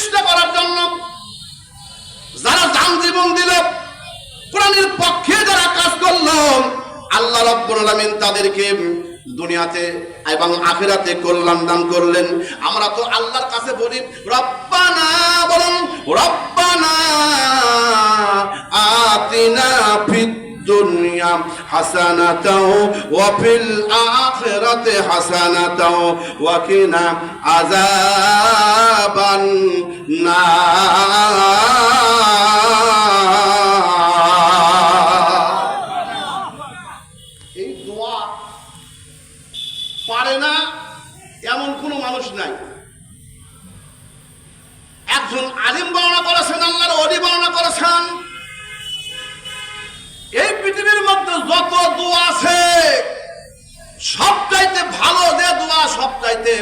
প্রতিষ্ঠা করার জন্য যারা জান জীবন দিল, কোরআনের পক্ষে যারা কাজ করলো, আল্লাহ রাব্বুল আলামিন তাদেরকে দুনিয়াতে এবং আখিরাতে কল্যাণ দান করলেন। আমরা তো আল্লাহর কাছে বলি রব্বানা, বলুন রব্বানা আতিনা ফিদ দুনিয়া হাসানাতাও ওয়া ফিল আখিরাতি হাসানাতাও ওয়া কিনা আযাবান নার। এই দোয়া পারে না এমন কোন মানুষ নাই। একজন আলিম বর্ণনা করেছেন, আল্লাহর ওলি বর্ণনা করেছেন, এই পৃথিবীর মধ্যে যত দোয়া আছে সবচাইতে ভালো যে দোয়া, সবচাইতে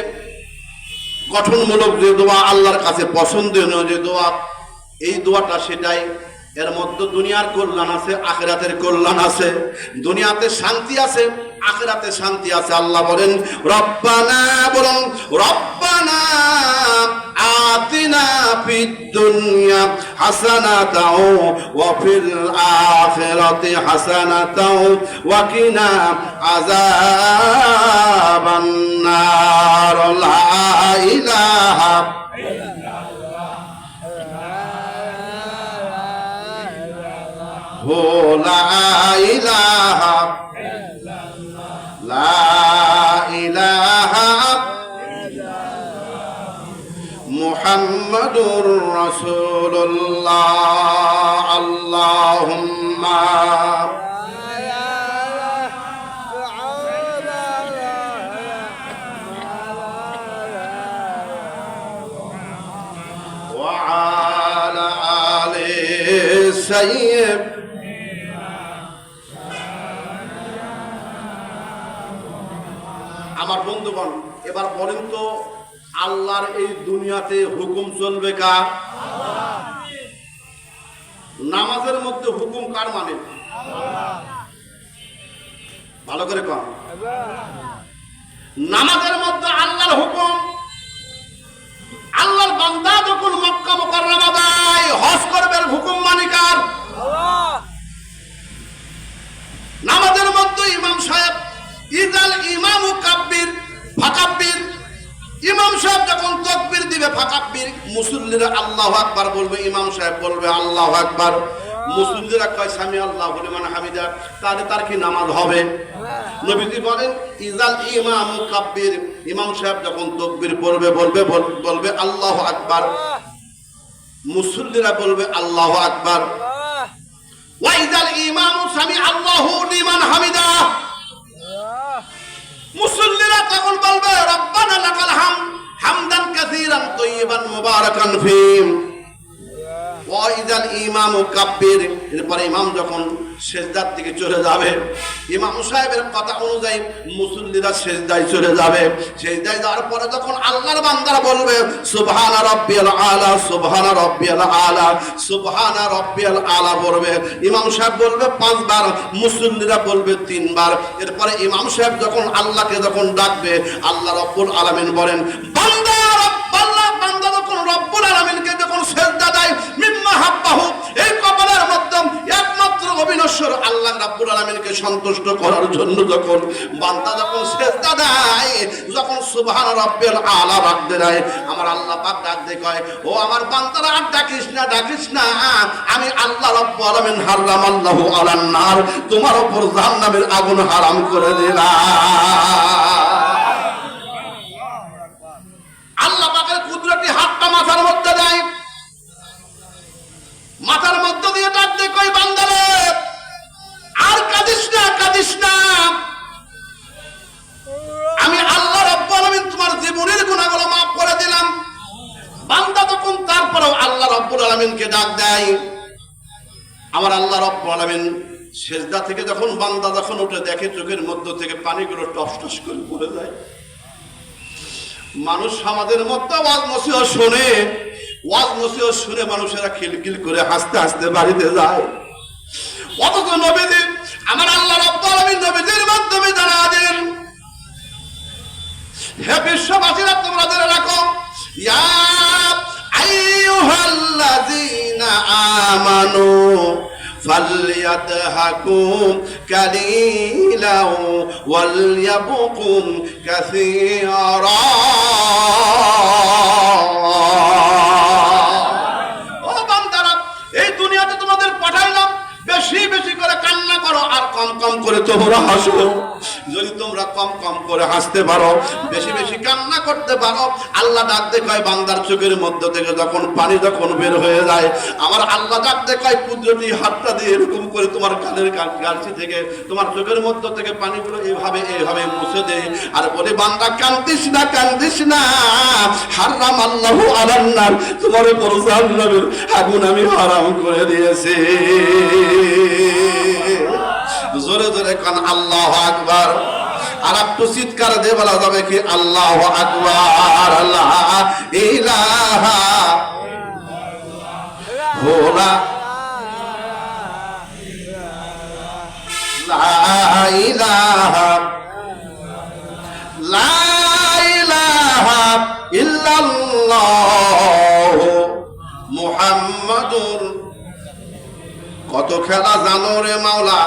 গঠনমূলক যে দোয়া, আল্লাহর কাছে পছন্দনীয় যে দোয়া, এই দোয়াটা সেটাই। এর মধ্যে দুনিয়ার কল্যাণ আছে, আখিরাতের কল্যাণ আছে। দুনিয়াতে শান্তি আছে, আখিরাতে শান্তি আছে। আল্লাহ বলেন রব্বানা, বলুন রব্বানা আতিনা ফিদ দুনিয়া হাসানাতাও ওয়া ফিল আখিরাতি হাসানাতাও ওয়া কিনা আযাবান নার। লা ইলাহা লা ইলাহা লা ইলাহা মুহাম্মাদুর রাসূলুল্লাহ। আল্লাহুম্মা ওয়া আলা আলি সাইয়্যিদ। আমার বন্ধুগণ, এবার বলেন তো আল্লাহর এই দুনিয়াতে হুকুম চলবে কার? নামাজের মধ্যে হুকুম কার মানে? ভালো করে কন। নামাজের মধ্যে আল্লাহর হুকুম। আল্লাহর বান্দা যখন মক্কা মুকাররমা যায়, হজ করবে, হুকুম মানে কার? নামাজের মধ্যে ইমাম সাহেব ইজাল ইমামু কাব্বির ফাকাব্বির, ইমাম সাহেব যখন তাকবীর দিবে ফাকাব্বির, মুসল্লিরা আল্লাহু আকবার বলবে, ইমাম সাহেব বলবে আল্লাহু আকবার। মুসল্লিরা কয় সামি আল্লাহু লিমান হামিদা, তাহলে তার কি নামাজ হবে? নবীজি বলেন ইজাল ইমামু কাব্বির, ইমাম সাহেব যখন তাকবীর পড়বে বলবে আল্লাহু আকবার, মুসল্লিরা বলবে আল্লাহু আকবার। ওয়া ইজাল ইমামু সামি আল্লাহু লিমান হামিদা, মুসল্লিরা তখন বলবে রব্বানা লাকাল হামদ হামদান কাসীরান তাইয়িবান মুবারাকান ফীহি। ওয়া ইযাল ইমামু কাব্বির, এরপরে ইমাম যখন সিজদার দিকে চলে যাবে, ইমাম সাহেবের কথা অনুযায়ী মুসল্লিরা সিজদায় চলে যাবে। সিজদায় যাওয়ার পরে যখন আল্লাহর বান্দারা বলবে সুবহানা রাব্বিয়াল আলা, সুবহানা রাব্বিয়াল আলা, সুবহানা রাব্বিয়াল আলা বলবে, ইমাম সাহেব বলবে 5 বার, মুসল্লিরা বলবে 3 বার। এরপরে ইমাম সাহেব যখন আল্লাহকে যখন ডাকবে, আল্লাহ রাব্বুল আলামিন বলেন বান্দা বান্দা যখন রব্বুল আলামিনকে যখন সিজদা দেয় মিম্মা হাব্বাহু, এই কপালের মধ্যে একমাত্র অবিনশ্বর আল্লাহ রাব্বুল আলামিনকে সন্তুষ্ট করার জন্য যখন বান্দা যখন সিজদা দেয়, যখন সুবহান রাব্বিয়াল আলা ডাকতে দেয়, আমার আল্লাহ পাক ডাক দিয়ে কয় ও আমার বান্দারা আর ডাকিস না, আমি আল্লাহ রাব্বুল আলামিন হারামাল্লাহু আলান নার, তোমার উপর জাহান্নামের আগুন হারাম করে দিলাম। আল্লাহ পাকের কুদরতি হাতটা মাথার মধ্যে দেয়, মাথার মধ্যে দিয়ে ডাক দিয়ে কই বান্দারে আর কাঁদিস না, আমি আল্লাহ রাব্বুল আলামিন তোমার জীবনের গুনাহগুলো মাফ করে দিলাম। বান্দা তখন তারপরেও আল্লাহ রাব্বুল আলামিনকে ডাক দেয়। আমার আল্লাহ রাব্বুল আলামিন সিজদা থেকে যখন বান্দা যখন উঠে দেখে চোখের মধ্য থেকে পানিগুলো টস টস করে পড়ে যায়। মানুষ সমাজের মধ্যে ওয়াজ নসিহত শুনে মানুষেরা খিলখিল করে হাসতে হাসতে বাড়িতে যায়। অথচ নবীজি আমার আল্লাহ রাব্বুল আলামিন নবীজির মাধ্যমে জানা দেন, হে বিশ্ববাসীরা তোমরা জেনে রাখো ইয়া আমানু فليضحكوا قليلا وليبكوا كثيرا ও বান্দারা এই দুনিয়াতে তোমাদের পাঠাইলাম বেশি বেশি করে কান্না করো আর কম কম করে তোমরা হাসো যদি তোমরা কম কম করে হাসতে পারো বেশি বেশি কান্না করতে পারো আল্লাহ ডাক দেখায় বান্দার চোখের মধ্য থেকে যখন পানি যখন বের হয়ে যায় আমার আল্লাহ ডাক দেখায় কুদরতি হাতটা দিয়ে এরকম করে তোমার কানের গালছি থেকে তোমার চোখের মধ্য থেকে পানিগুলো এইভাবে মুছে দেয় আর বলে বান্দা কান্দিস না হারাম আল্লাহু আলান নার তোমার উপর জাহান্নামের আগুন আমি হারাম করে দিয়েছি জোরে জোরে কান আল্লাহু আকবার আর একটু চিৎকার দিয়ে বলা যাবে কি আল্লাহু আকবার লা ইলাহা ইল্লাল্লাহ লা ইলাহা ইল্লাল্লাহ মুহাম্মাদুর কত খেলা জানো রে মাওলা